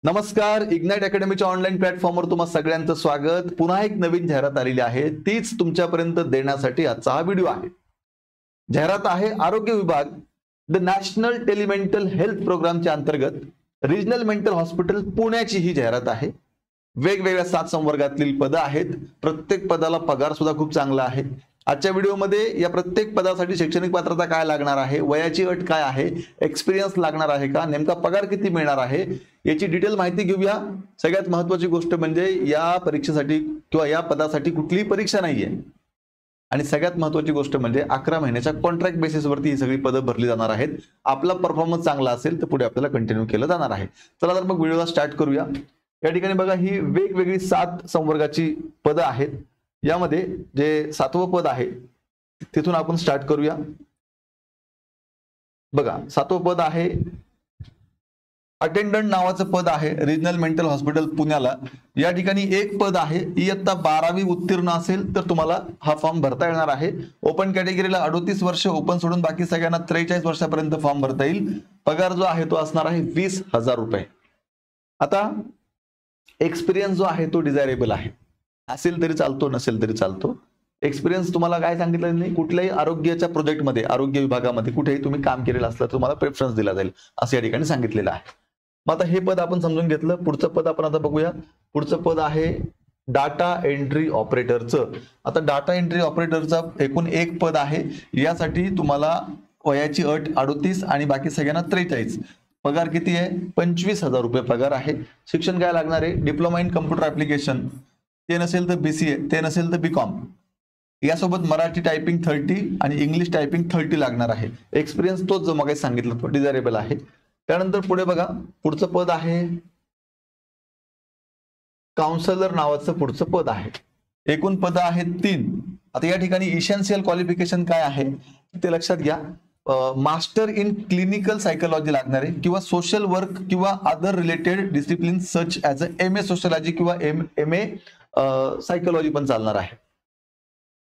नमस्कार. Ignite अकॅडमीच्या online प्लॅटफॉर्मवर तुम्हा सगळ्यांचं स्वागत. पुन्हा एक नवीन जाहिरात आलेली आहे, तीच तुमच्यापर्यंत देण्यासाठी आजचा हा व्हिडिओ आहे. जाहिरात आहे आरोग्य विभाग द नॅशनल टेलिमेंटल हेल्थ प्रोग्रामच्या अंतर्गत रिजनल मेंटल हॉस्पिटल पुण्याची ही जाहिरात आहे. वेगवेगळ्या 7 संवर्गातील पदं आहेत. प्रत्येक पदाला पगार सुद्धा खूप चांगला आहे. आजच्या व्हिडिओमध्ये या प्रत्येक पदासाठी शैक्षणिक पात्रता काय लागणार आहे, वयाची अट काय आहे, एक्सपिरियन्स लागणार आहे का, नेमका पगार किती मिळणार आहे याची डिटेल माहिती घेऊया. सगळ्यात महत्त्वाची गोष्ट म्हणजे या परीक्षेसाठी किंवा या पदासाठी कुठलीही परीक्षा नाहीये आणि सगळ्यात महत्त्वाची गोष्ट म्हणजे 11 महिन्याच्या कॉन्ट्रॅक्ट बेसिसवरती ही सगळी पदं भरली जाणार आहेत. आपला परफॉर्मन्स चांगला असेल तर पुढे आपल्याला कंटिन्यू केलं जाणार आहे. चला तर मग व्हिडिओला स्टार्ट करूया. या ठिकाणी बघा, ही वेगवेगळी 7 संवर्गाची पदं आहेत. यामध्ये जे 7वं पद आहे तिथून आपण स्टार्ट करूया. बघा, 7वं पद आहे अटेंडंट नावाचं पद आहे रिजनल मेंटल हॉस्पिटल पुण्याला. या ठिकाणी एक पद आहे, इयत्ता 12वी उत्तीर्ण असेल तर तुम्हाला हा फॉर्म भरता येणार आहे. ओपन कॅटेगरीला 38 वर्ष, ओपन सोडून बाकी सगळ्यांना 43 वर्षापर्यंत फॉर्म भरता येईल. पगार जो आहे तो असणार आहे 20,000 रुपये. आता एक्सपिरियन्स जो आहे तो डिझायरेबल आहे. असेल तरी चालतो, नसेल तरी चालतो. एक्सपिरियन्स तुम्हाला काय सांगितलं नाही, कुठल्याही आरोग्याच्या प्रोजेक्टमध्ये, आरोग्य विभागामध्ये कुठेही तुम्ही काम केलेलं असलं तर तुम्हाला प्रेफरन्स दिला जाईल असं या ठिकाणी सांगितलेलं आहे. मग आता हे पद आपण समजून घेतलं. पुढचं पद आपण आता बघूया. पुढचं पद आहे डाटा एंट्री ऑपरेटरचं. आता डाटा एंट्री ऑपरेटरचा एकूण एक पद आहे. यासाठी तुम्हाला वयाची अट 38 आणि बाकी सगळ्यांना 43. पगार किती आहे? 25,000 रुपये पगार आहे. शिक्षण काय लागणार आहे? डिप्लोमा इन कम्प्युटर ऍप्लिकेशन, ते नसेल तर BCA, ते नसेल तर BCom. यासोबत मराठी टायपिंग 30 आणि इंग्लिश टायपिंग 30 लागणार आहे. एक्सपिरियन्स तोच जो मग सांगितलं तो डिझायरेबल आहे. त्यानंतर पुढे बघा, पुढचं पद आहे काउन्सलर नावाचं पुढचं पद आहे. एकूण पद आहेत 3. आता या ठिकाणी इसेन्शियल क्वालिफिकेशन काय आहे ते लक्षात घ्या. मास्टर इन क्लिनिकल सायकोलॉजी लागणार आहे किंवा सोशल वर्क किंवा other related discipline such as MA sociology किंवा MA सायकोलॉजी पण चालणार आहे.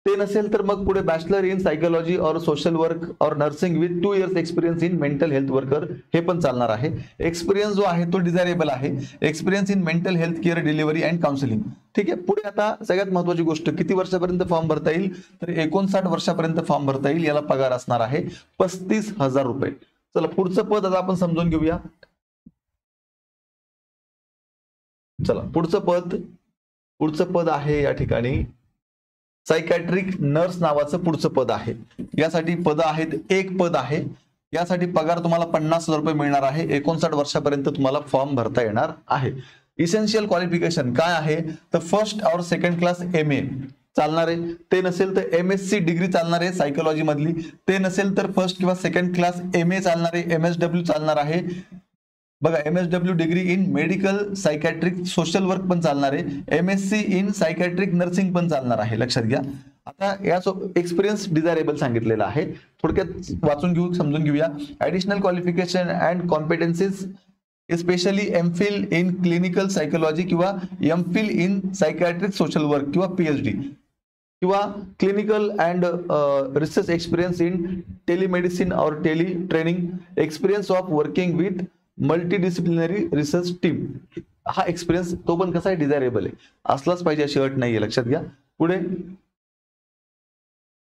ते नसेल तर मग पुढे बॅचलर इन सायकोलॉजी और सोशल वर्क और nursing with 2 years experience in mental health worker हे पण चालणार आहे. एक्सपिरियन्स जो आहे तो डिझायरेबल आहे. Experience in mental health care delivery and counselling. ठीक आहे. पुढे आता सगळ्यात महत्त्वाची गोष्ट, किती वर्षापर्यंत फॉर्म भरता येईल तर 59 वर्षापर्यंत फॉर्म भरता येईल. याला पगार असणार आहे 35,000 रुपये. चला पुढचं पद आता आपण समजून घेऊया. चला पुढचं पद आहे या ठिकाणी सायकॅट्रिक नर्स नावाचं पुढचं पद आहे. यासाठी पद आहेत, एक पद आहे. यासाठी पगार तुम्हाला 50,000 रुपये मिळणार आहे. 59 वर्षापर्यंत तुम्हाला फॉर्म भरता येणार आहे. इसेन्शियल क्वालिफिकेशन काय आहे तर फर्स्ट और सेकंड क्लास MA चालणार आहे. ते नसेल तर MSc डिग्री चालणार आहे सायकोलॉजी मधली. ते नसेल तर फर्स्ट किंवा सेकंड क्लास MA चालणार आहे. MSW चालणार आहे. बघा, MSW degree in medical psychiatric social work पण चालणार आहे. MSc इन सायकॅट्रिक नर्सिंग पण चालणार आहे. लक्षात घ्या. आता या एक्सपिरियन्स डिझायरेबल सांगितलेला आहे. थोडक्यात वाचून घेऊ, समजून घेऊया. Additional qualification and competencies specially MPhil in clinical psychology किंवा MPhil in psychiatric social work किंवा PhD किंवा clinical and research experience in telemedicine और tele training, experience of working with multidisciplinary research team. हा एक्सपिरियन्स तो पण कसा आहे? Desirable आहे. असलाच पाहिजे अशी अट नाहीये. लक्षात घ्या.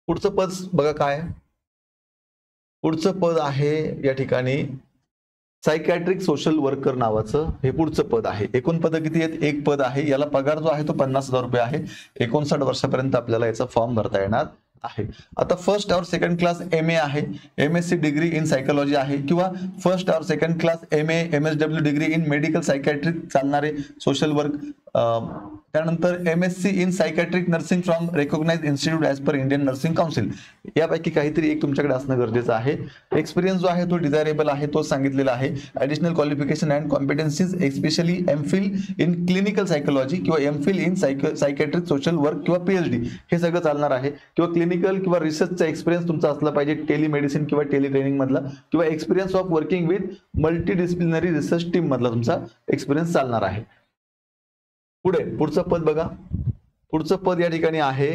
पुढचं पद बघा काय. पुढचं पद आहे या ठिकाणी सायकॅट्रिक सोशल वर्कर नावाचं हे पुढचं पद आहे. एकूण पद किती आहेत? एक पद आहे. याला पगार जो आहे तो 50,000 रुपये आहे. 59 वर्षापर्यंत आपल्याला याचा फॉर्म भरता येणार आहे. आता फर्स्ट और सेकंड क्लास MA आहे. MSc डिग्री इन सायकोलॉजी आहे किंवा फर्स्ट और second class MA MSW degree in medical psychiatric चालणारे सोशल वर्क. त्यानंतर MSc in psychiatric nursing from recognised institute as per Indian Nursing Council. यापैकी काहीतरी एक तुमच्याकडे असणं गरजेचं आहे. एक्सपिरियन्स जो आहे तो डिझायरेबल आहे, तो सांगितलेला आहे. Additional qualification and competencies specially MPhil in clinical psychology किंवा MPhil in psychiatric social work किंवा PhD हे सगळं चालणार आहे. किंवा क्लिनिकल किंवा रिसर्चचा एक्सपिरियन्स तुमचा असला पाहिजे, टेलिमेडिसिन किंवा टेलिट्रेनिंग मधला, किंवा experience of working with multidisciplinary research team मधला तुमचा एक्सपिरियन्स चालणार आहे. पुढचं पद बघा. पुढचं पद या ठिकाणी आहे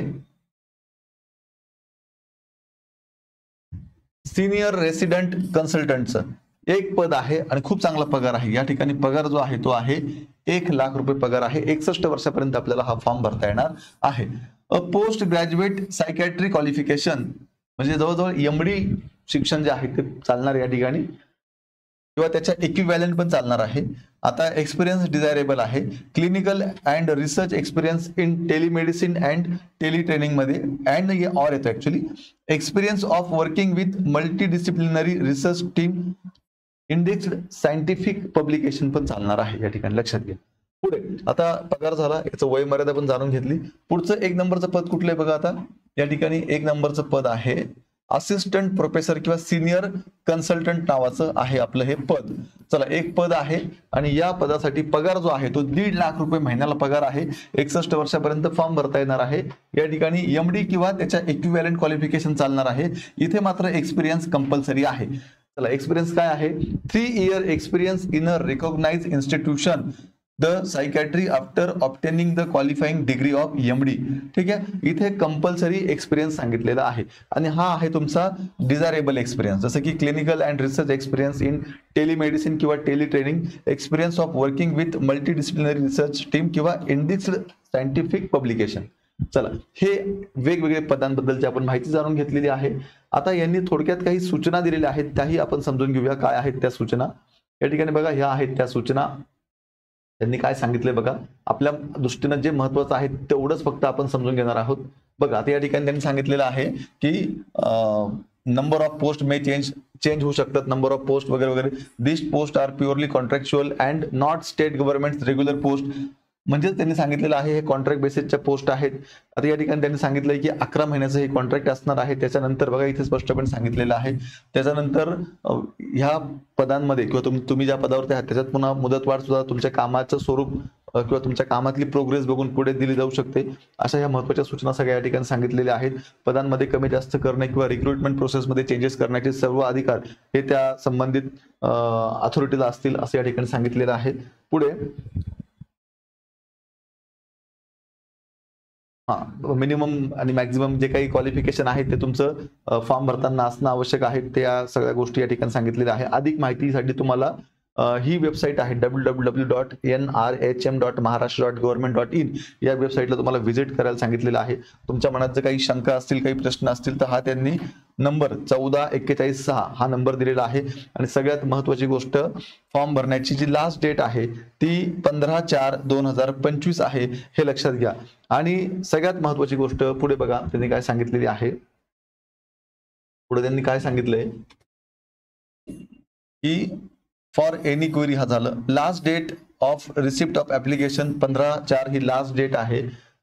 सिनियर रेसिडेंट कन्सल्टंटचं. एक पद आहे आणि खूप चांगला पगार आहे. या ठिकाणी पगार जो आहे तो आहे 1,00,000 रुपये पगार आहे. 61 वर्षापर्यंत आपल्याला हा फॉर्म भरता येणार आहे. पोस्ट ग्रॅज्युएट सायकॅट्री क्वालिफिकेशन म्हणजे जवळजवळ एमडी शिक्षण जे आहे ते चालणार या ठिकाणी किंवा त्याच्या इक्विव्हॅलंट पण चालणार आहे. आता एक्सपिरियन्स डिझायरेबल आहे. Clinical and research experience in telemedicine and teletraining मध्ये अँड ऑर येतो actually. Experience of working with multidisciplinary research team indexed scientific publication पण चालणार आहे या ठिकाणी, लक्षात घ्या. पुढे आता पगार झाला, याचं वय मर्यादा पण जाणून घेतली. पुढचं 1 नंबरचं पद कुठलं आहे बघा. आता या ठिकाणी 1 नंबरचं पद आहे असिस्टंट प्रोफेसर किंवा सिनियर कन्सल्टंट नावाचं आहे आपलं हे पद. चला, एक पद आहे आणि या पदासाठी पगार जो आहे तो 1,50,000 रुपये महिन्याला पगार आहे. 61 वर्षापर्यंत फॉर्म भरता येणार आहे. या ठिकाणी एमडी किंवा त्याच्या इक्विव्हॅलंट क्वालिफिकेशन चालणार आहे. इथे मात्र एक्सपिरियन्स कंपल्सरी आहे. चला, एक्सपिरियन्स काय आहे? 3 year experience in a recognised institution the psychiatry after obtaining the qualifying degree of MD. ठीक आहे, इथे कंपल्सरी एक्सपिरियन्स सांगितलेला आहे आणि हा आहे तुमचा डिझायरेबल एक्सपिरियन्स, जसं की clinical and research experience in telemedicine किंवा teletraining, experience of working with multidisciplinary research team किंवा इंडेक्स्ड सायंटिफिक पब्लिकेशन. चला, हे वेगवेगळे पदांबद्दलची आपण माहिती जाणून घेतलेली आहे. आता यांनी थोडक्यात काही सूचना दिलेल्या आहेत, त्याही आपण समजून घेऊया. काय आहेत त्या सूचना? या ठिकाणी बघा, ह्या आहेत त्या सूचना. त्यांनी काय सांगितलंय बघा, आपल्या दृष्टीनं जे महत्वाचं आहे तेवढंच फक्त आपण समजून घेणार आहोत. बघा, आता या ठिकाणी त्यांनी सांगितलेलं आहे की number of post may change होऊ शकतात, नंबर ऑफ पोस्ट वगैरे वगैरे. This post are purely contractual and not state government regular post. म्हणजे त्यांनी सांगितलेलं आहे हे कॉन्ट्रॅक्ट बेसिसच्या पोस्ट आहेत. आता या ठिकाणी त्यांनी सांगितलंय की 11 महिन्याचं हे कॉन्ट्रॅक्ट असणार आहे. त्याच्यानंतर बघा, इथे स्पष्टपणे सांगितलेलं आहे. त्याच्यानंतर ह्या पदांमध्ये किंवा तुम्ही ज्या पदावरती आहात त्याच्यात पुन्हा मुदतवाढ सुद्धा तुमच्या कामाचं स्वरूप किंवा तुमच्या कामातली प्रोग्रेस बघून पुढे दिली जाऊ शकते. अशा ह्या महत्त्वाच्या सूचना सगळ्या या ठिकाणी सांगितलेल्या आहेत. पदांमध्ये कमी जास्त करणे किंवा रिक्रुटमेंट प्रोसेसमध्ये चेंजेस करण्याचे सर्व अधिकार हे त्या संबंधित अथॉरिटीला असतील असं या ठिकाणी सांगितलेलं आहे. पुढे मिनिमम आणि मॅक्झिमम जे काही क्वालिफिकेशन आहे ते तुमचं फॉर्म भरताना असणं आवश्यक आहे. त्या सगळ्या गोष्टी या ठिकाणी सांगितलेल्या आहे. अधिक माहितीसाठी तुम्हाला ही वेबसाईट आहे www.nrhm.maharashtra.government.in या वेबसाईटला तुम्हाला व्हिजिट करायला सांगितलेलं आहे. तुमच्या मनात जर काही शंका असतील, काही प्रश्न असतील तर हा त्यांनी नंबर 144146 हा नंबर दिलेला आहे. आणि सगळ्यात महत्वाची गोष्ट, फॉर्म भरण्याची जी लास्ट डेट आहे ती 15/4/2025 आहे, हे लक्षात घ्या. आणि सगळ्यात महत्वाची गोष्ट पुढे बघा, त्यांनी काय सांगितलेली आहे. पुढे त्यांनी काय सांगितलंय की फॉर एनी क्वेरी हा झालं. Last date of receipt of application 15/4 ही लास्ट डेट आहे.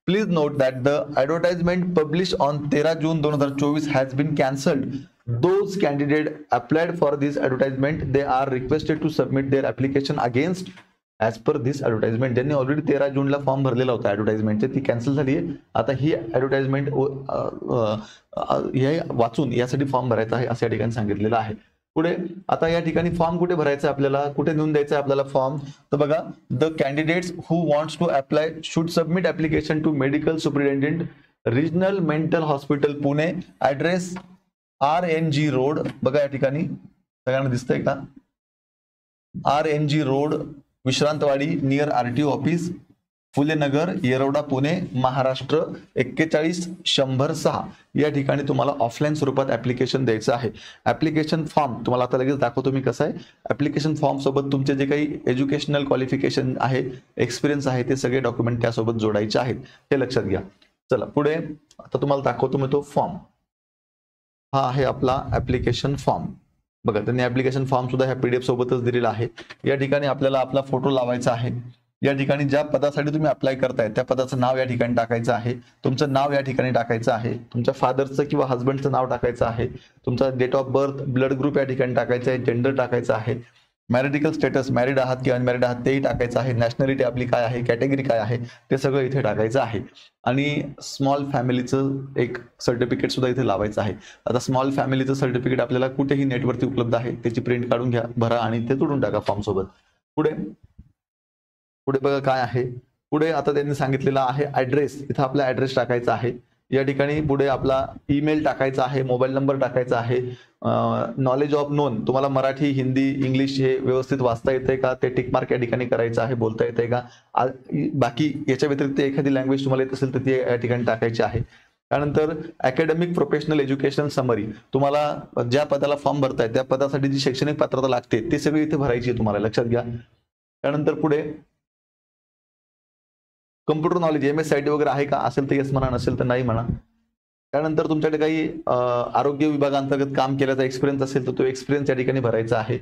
Please note that the advertisement publish on 13 June 2024 has been cancelled. Those candidate applied for this advertisement, they are requested to submit their application against as per this advertisement. ज्यांनी already 13 जूनला form भरलेला होता ऍडव्हर्टाइजमेंटचे, ती cancel झाली आहे. आता ही advertisement हे वाचून यासाठी फॉर्म भरायचा आहे असं या ठिकाणी सांगितलेलं आहे. पुढे आता या ठिकाणी फॉर्म कुठे भरायचा आहे आपल्याला, कुठे नेऊन द्यायचा आहे आपल्याला फॉर्म, तर बघा, the candidates who wants to apply should submit application to medical superintendent regional mental hospital Pune, address RNG road. बघा या ठिकाणी सगळ्यांना दिसतंय का? RNG road, Vishrantwadi, near RTO office, Phule Nagar, Yerwada, Pune, Maharashtra 41106 या ठिकाणी तुम्हाला ऑफलाईन स्वरूपात ऍप्लिकेशन द्यायचं आहे. ऍप्लिकेशन फॉर्म तुम्हाला आता लगेच दाखवतो मी कसं आहे. ऍप्लिकेशन फॉर्म सोबत तुमचे जे काही एज्युकेशनल क्वालिफिकेशन आहे, एक्सपिरियन्स आहे, ते सगळे डॉक्युमेंट त्यासोबत जोडायचे आहेत, हे लक्षात घ्या. चला पुढे आता तुम्हाला दाखवतो मी तो फॉर्म. हा आहे आपला ऍप्लिकेशन फॉर्म. बघा, त्यांनी ऍप्लिकेशन फॉर्म सुद्धा ह्या PDF सोबतच दिलेला आहे. या ठिकाणी आपल्याला आपला फोटो लावायचा आहे. या ठिकाणी ज्या पदासाठी तुम्ही अप्लाय करताय त्या पदाचं नाव या ठिकाणी टाकायचं आहे. तुमचं नाव या ठिकाणी टाकायचं आहे. तुमच्या फादरचं किंवा हस्बंडचं नाव टाकायचं आहे. तुमचा date of birth, blood group या ठिकाणी टाकायचं आहे. जेंडर टाकायचं आहे. मॅरिटिकल स्टेटस, मॅरिड आहात की अनमॅरिड आहात तेही टाकायचं आहे. नॅशनॅलिटी आपली काय आहे, कॅटेगरी काय आहे, ते सगळं इथे टाकायचं आहे. आणि स्मॉल फॅमिलीचं एक सर्टिफिकेट सुद्धा इथे लावायचं आहे. आता स्मॉल फॅमिलीचं सर्टिफिकेट आपल्याला कुठेही नेटवरती उपलब्ध आहे, त्याची प्रिंट काढून घ्या, भरा आणि ते जोडून टाका फॉर्म सोबत. पुढे पुढे बघा काय आहे. पुढे आता त्यांनी सांगितलेलं आहे ऍड्रेस. इथं आपला ऍड्रेस टाकायचा आहे. या ठिकाणी पुढे आपला ईमेल टाकायचा आहे, मोबाईल नंबर टाकायचा आहे, नॉलेज ऑफ नोन, तुम्हाला मराठी, हिंदी, इंग्लिश हे व्यवस्थित वाचता येतंय का ते टिक मार्क या ठिकाणी करायचं आहे, बोलता येतंय का, बाकी याच्या व्यतिरिक्त एखादी लँग्वेज तुम्हाला येत असेल तर ती या ठिकाणी टाकायची आहे. त्यानंतर अकॅडमिक प्रोफेशनल एज्युकेशन समरी, तुम्हाला ज्या पदाला फॉर्म भरताय त्या पदासाठी जी शैक्षणिक पात्रता लागते ते सगळी इथे भरायची आहे, तुम्हाला लक्षात घ्या. त्यानंतर पुढे कम्प्युटर नॉलेज, MS-IT वगैरे आहे का, असेल तर येस म्हणा, नसेल तर नाही म्हणा. त्यानंतर तुमच्याकडे काही आरोग्य विभागांतर्गत काम केल्याचा एक्सपिरियन्स असेल तर तो एक्सपिरियन्स या ठिकाणी भरायचा आहे.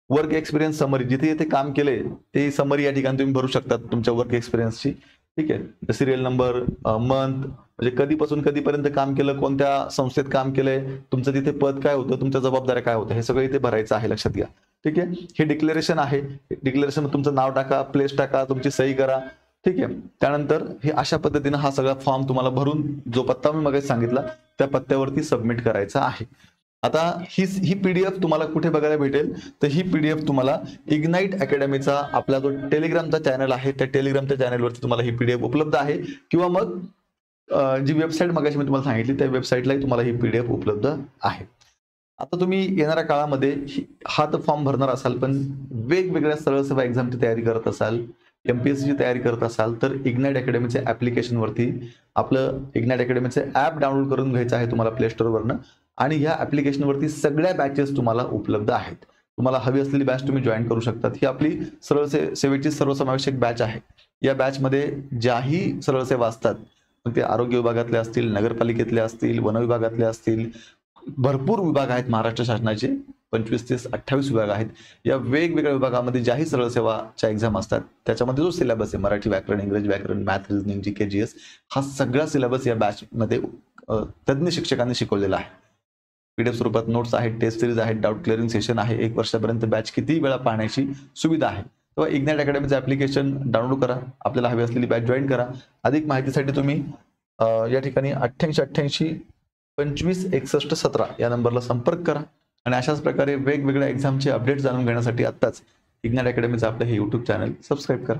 वर्क एक्सपिरियन्स समरी, जिथे जिथे काम केलंय ते समरी या ठिकाणी तुम्ही भरू शकतात तुमच्या वर्क एक्सपिरियन्सची. ठीक आहे, सिरियल नंबर, मंथ, म्हणजे कधीपासून कधीपर्यंत काम केलं, कोणत्या संस्थेत काम केलंय, तुमचं तिथे पद काय होतं, तुमच्या जबाबदाऱ्या काय होत्या, हे सगळं इथे भरायचं आहे, लक्षात घ्या. ठीक आहे, हे डिक्लेरेशन आहे. डिक्लेरेशन तुमचं नाव टाका, प्लेस टाका, तुमची सही करा. ठीक आहे, त्यानंतर हे अशा पद्धतीनं हा सगळा फॉर्म तुम्हाला भरून जो पत्ता मी मगाशी सांगितला त्या पत्त्यावरती सबमिट करायचा आहे. आता ही PDF तुम्हाला कुठे बघायला भेटेल, तर ही PDF तुम्हाला इग्नाइट अकॅडमीचा आपला जो टेलिग्रामचा चॅनल आहे त्या टेलिग्रामच्या चॅनलवरती तुम्हाला ही PDF उपलब्ध आहे, किंवा मग जी वेबसाईट मगाशी मी तुम्हाला सांगितली त्या वेबसाईटलाही तुम्हाला ही PDF उपलब्ध आहे. आता तुम्ही येणाऱ्या काळामध्ये हा तर फॉर्म भरणार असाल, पण वेगवेगळ्या सरळ सेवा एक्झामची तयारी करत असाल, MPSCची तयारी करत असाल तर इग्नाइट अकॅडमीच्या ऍप्लिकेशनवरती आपलं इग्नाइट अकॅडमीचं ॲप डाउनलोड करून घ्यायचं आहे तुम्हाला प्ले स्टोअरवरनं, आणि ह्या ऍप्लिकेशनवरती सगळ्या बॅचेस तुम्हाला उपलब्ध आहेत. तुम्हाला हवी असलेली बॅच तुम्ही जॉईन करू शकतात. ही आपली सरळ सेवेची सर्वसमावेशक बॅच आहे. या बॅचमध्ये ज्याही सरळ सेवा असतात, मग ते आरोग्य विभागातले असतील, नगरपालिकेतले असतील, वन विभागातले असतील, भरपूर विभाग आहेत महाराष्ट्र शासनाचे, 25 ते 28 विभाग आहेत. या वेगवेगळ्या विभागामध्ये ज्याही सरळ सेवाच्या एक्झाम असतात त्याच्यामध्ये जो सिलेबस आहे, मराठी व्याकरण, इंग्रजी व्याकरण, मॅथ, रिजनिंग, GK, GS, हा सगळा सिलेबस या बॅचमध्ये तज्ज्ञ शिक्षकांनी शिकवलेला आहे. PDF स्वरूपात नोट्स आहेत, टेस्ट सिरीज आहेत, डाऊट क्लिअरिंग सेशन आहे, 1 वर्षापर्यंत बॅच किती वेळा पाहण्याची सुविधा आहे. तेव्हा इग्नाइट अकॅडमीचं ऍप्लिकेशन डाउनलोड करा, आपल्याला हवी असलेली बॅच जॉईन करा. अधिक माहितीसाठी तुम्ही या ठिकाणी 8888 25 61 17 या नंबरला संपर्क करा, आणि अशाच प्रकारे वेगवेगळ्या एक्झामचे अपडेट जाणून घेण्यासाठी आत्ताच इग्नाइट अकॅडमीचं आपलं हे YouTube चॅनल सबस्क्राईब करा.